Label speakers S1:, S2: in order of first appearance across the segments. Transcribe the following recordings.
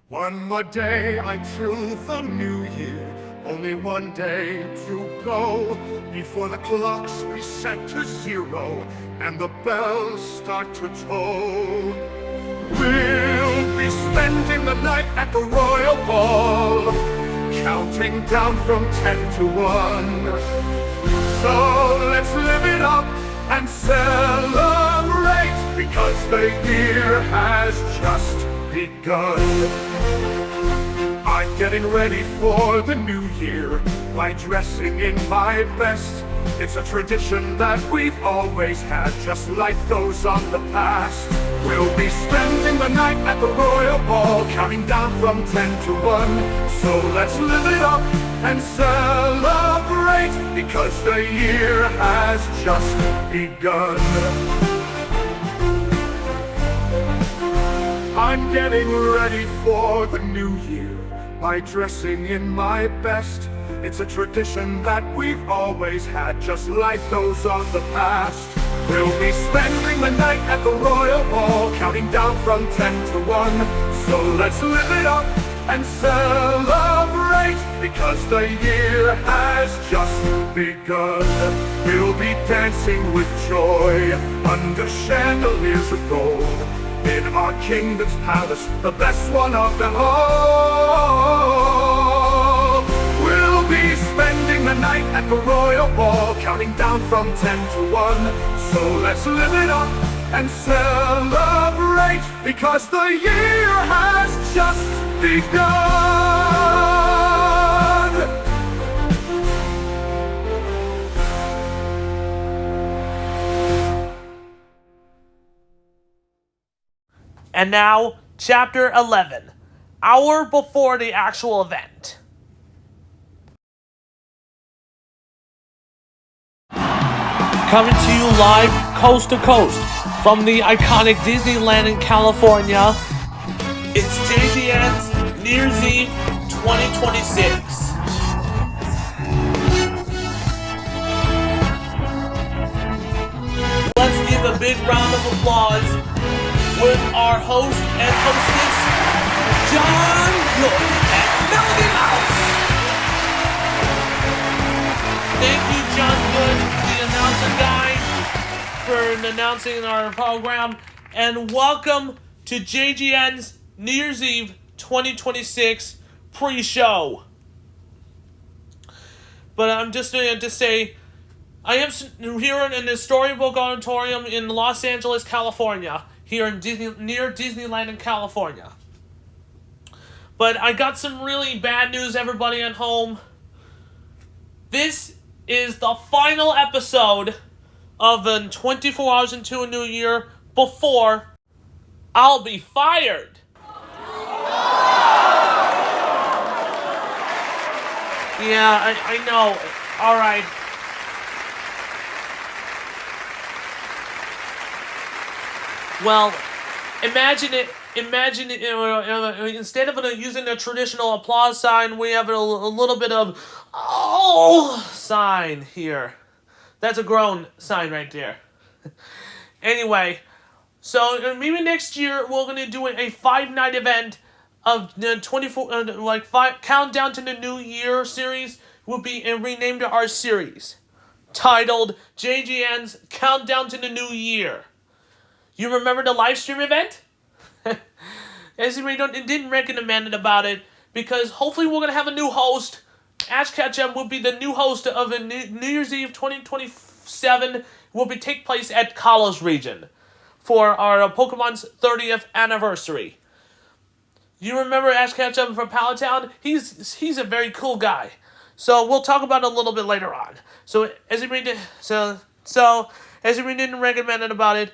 S1: One more day until the new year. Only one day to go before the clocks reset to zero and the bells start to toll. We'll be spending the night at the Royal Ball, counting down from 10 to 1. So let's live it up and celebrate, because the year has just begun. I'm getting ready for the new year by dressing in my best. It's a tradition that we've always had, just like those on the past. We'll be spending the night at the Royal Ball, counting down from 10 to 1. So let's live it up and celebrate, because the year has just begun. I'm getting ready for the new year by dressing in my best. It's a tradition that we've always had, just like those of the past. We'll be spending the night at the Royal Ball, counting down from 10 to 1. So let's live it up and celebrate, because the year has just begun. We'll be dancing with joy under chandeliers of gold in our kingdom's palace, the best one of them all. We'll be spending the night at the Royal Ball, counting down from 10 to 1. So let's live it up and celebrate, because the year has just begun.
S2: And now, Chapter 11, hour before the actual event. Coming to you live, coast to coast, from the iconic Disneyland in California, it's JGN's New Year's Eve 2026. Let's give a big round of applause with our host and hostess, John Good and Melody Mouse. Thank you, John Good, the announcer guy, for announcing our program, and welcome to JGN's New Year's Eve 2026 pre-show. But I'm just going to say, I am here in the Storybook Auditorium in Los Angeles, California, here in near Disneyland in California. But I got some really bad news, everybody at home. This is the final episode of the 24 Hours into a New Year before I'll be fired. Yeah, I know. All right. Well, imagine it. Instead of using a traditional applause sign, we have a little bit of sign here. That's a groan sign right there. Anyway, so maybe next year we're gonna do a 5-night event of the 24 countdown to the New Year series. Will be renamed our series, titled JGN's Countdown to the New Year. You remember the live stream event? As you didn't recommend about it, because hopefully we're going to have a new host. Ash Ketchum will be the new host of a New Year's Eve 2027. Will take place at Kalos region for our Pokemon's 30th anniversary. You remember Ash Ketchum from Palatown? He's a very cool guy. So we'll talk about it a little bit later on. So as you didn't recommend about it,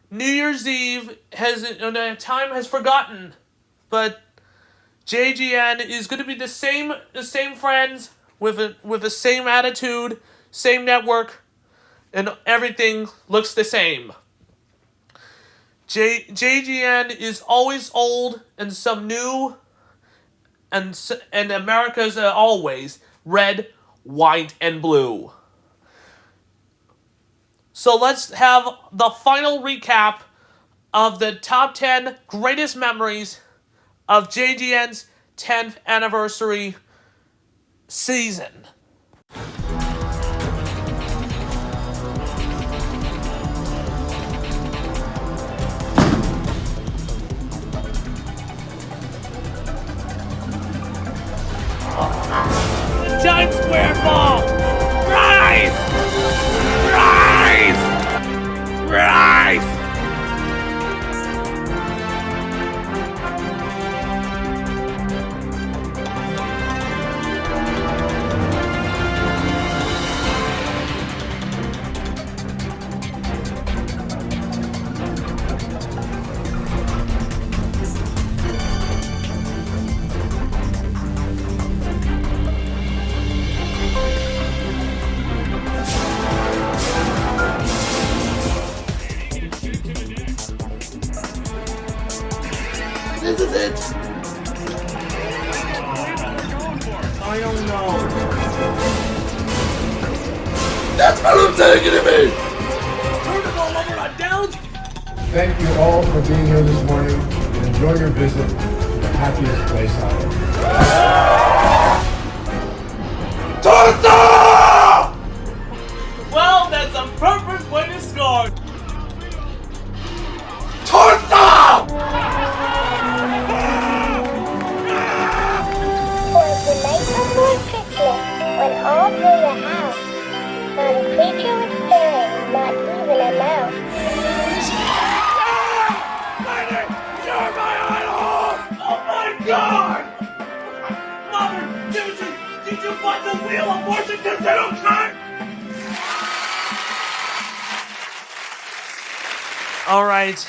S2: New Year's Eve time has forgotten, but JGN is going to be the same friends with the same attitude, same network, and everything looks the same. JGN is always old and some new, and America's always red, white, and blue. So let's have the final recap of the top 10 greatest memories of JGN's 10th anniversary season. Times Square Ball! Rise! Rise! Rise! This is it. I don't know. That's what I'm taking to me. Turn the ball over on downs.
S3: Thank you all for being here this morning and enjoy your visit to the happiest place on earth.
S1: Tulsa!
S2: Well, that's a perfect way to score.
S1: Tulsa!
S4: Was the night before Christmas, when all through the house, not a creature was stirring, not even a mouse.
S1: Lady, you're my idol! Oh my God!
S2: Mother, did you find the wheel of fortune to settle time? All right.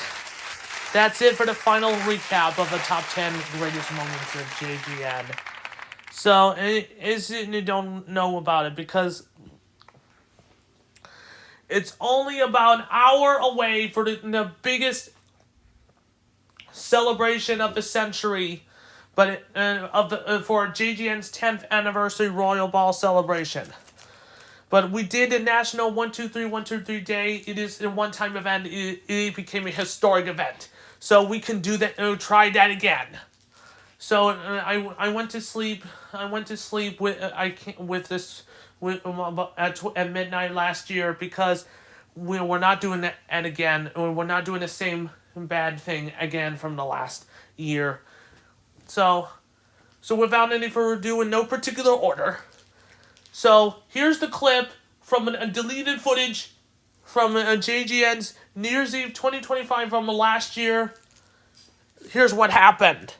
S2: That's it for the final recap of the top 10 greatest moments of JGN. So, you don't know about it because it's only about an hour away for the biggest celebration of the century, but for JGN's 10th anniversary Royal Ball celebration. But we did the National 123 Day. It is a one-time event. It became a historic event. So we can do that. Try that again. So I went to sleep. I went to sleep at midnight last year because we're not doing that again. We're not doing the same bad thing again from the last year. So without any further ado, in no particular order. So here's the clip from a deleted footage from JGN's New Year's Eve 2025 from last year. Here's what happened.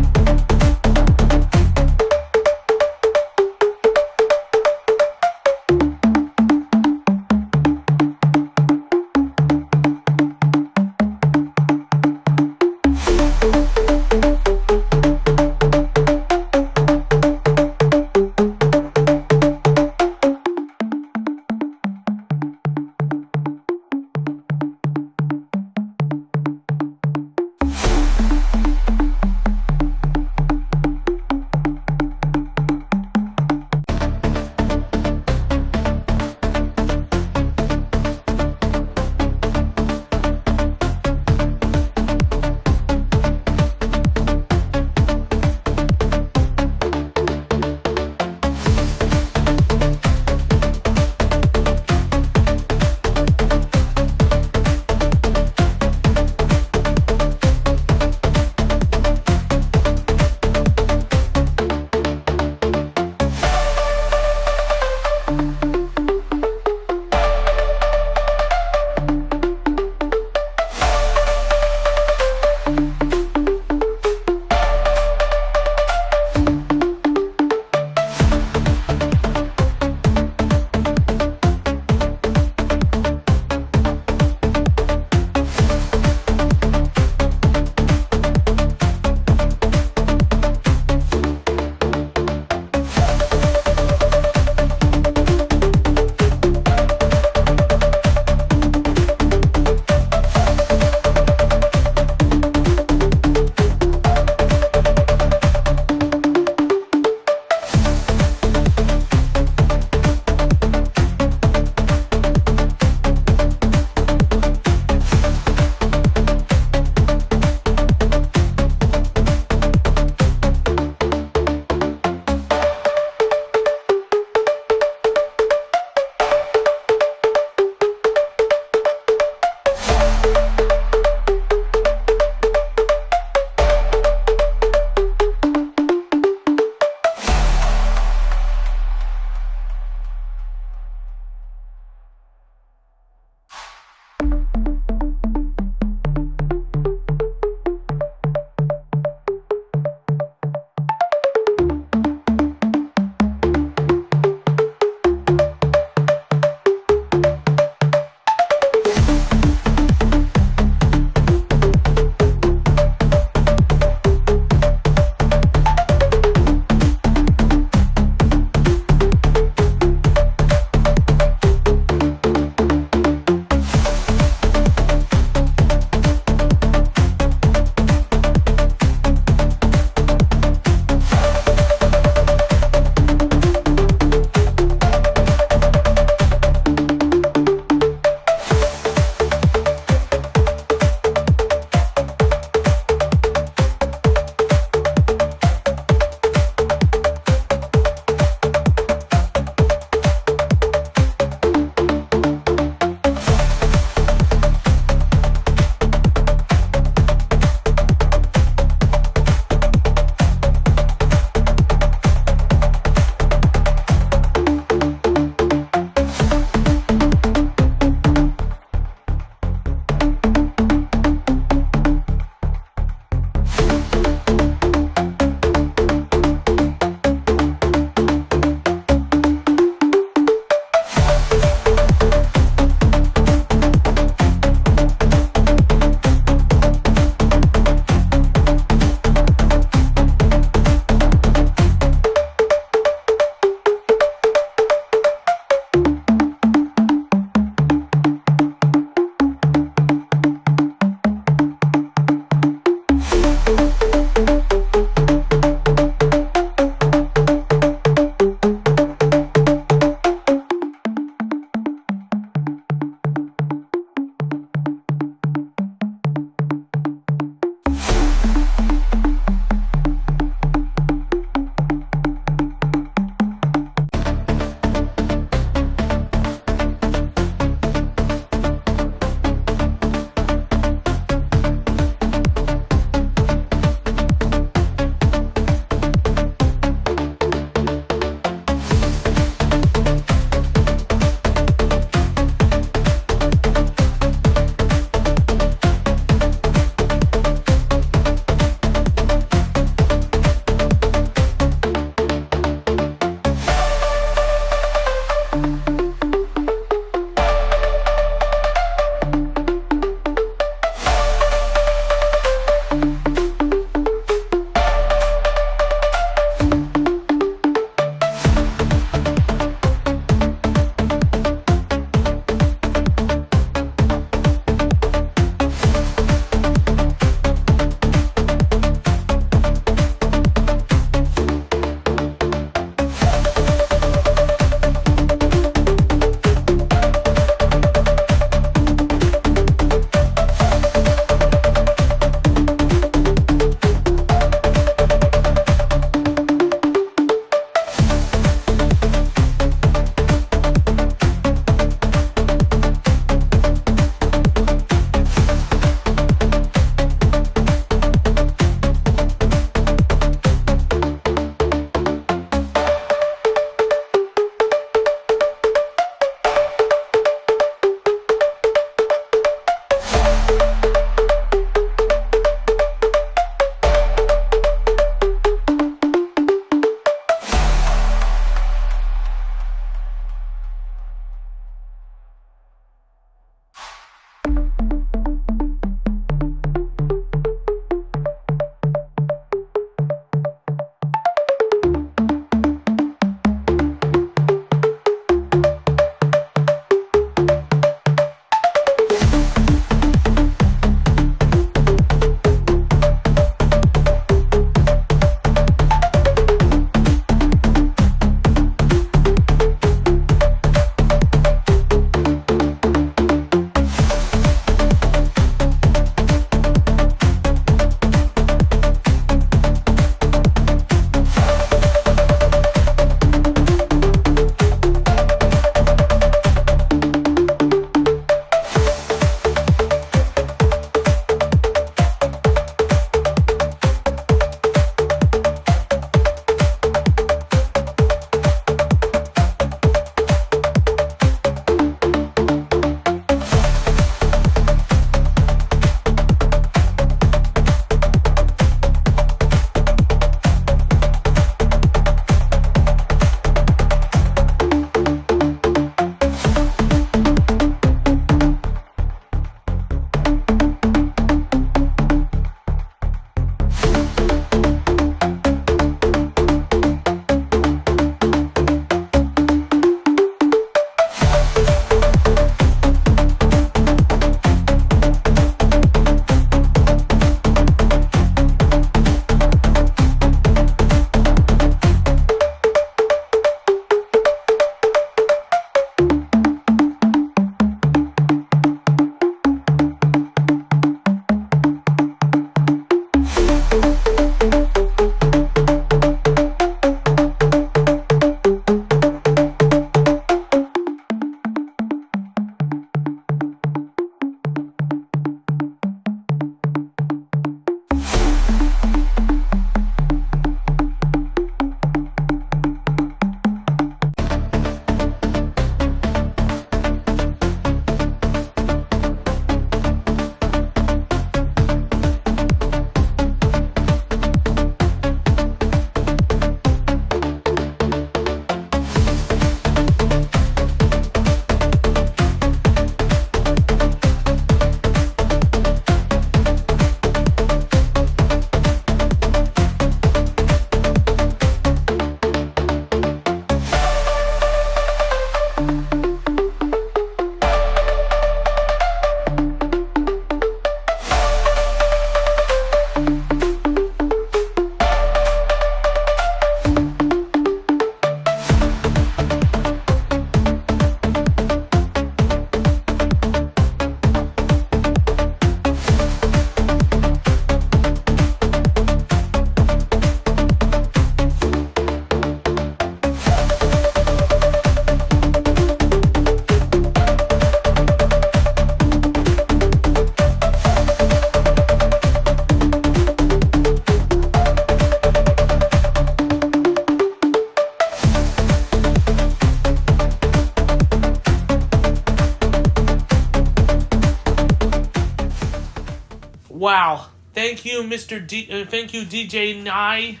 S2: Wow. Thank you, thank you, DJ Nye,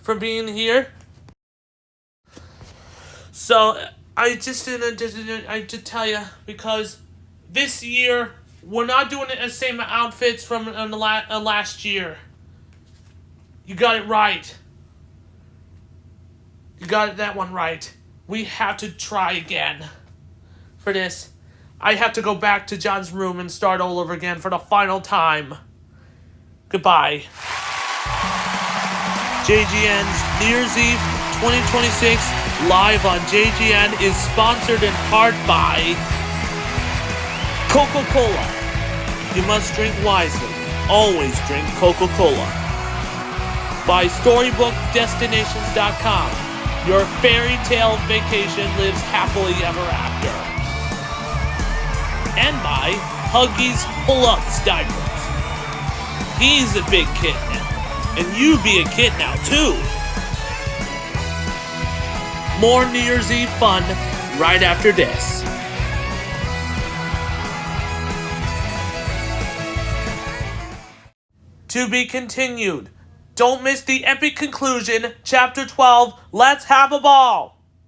S2: for being here. So, I just tell you, because this year, we're not doing the same outfits from last year. You got it right. You got that one right. We have to try again for this. I have to go back to John's room and start all over again for the final time. Goodbye. JGN's New Year's Eve 2026 live on JGN is sponsored in part by Coca-Cola. You must drink wisely. Always drink Coca-Cola. By StorybookDestinations.com. Your fairy tale vacation lives happily ever after. And by Huggies Pull-Ups diapers. He's a big kid now. And you be a kid now too. More New Year's Eve fun right after this. To be continued. Don't miss the epic conclusion, Chapter 12, Let's Have a Ball!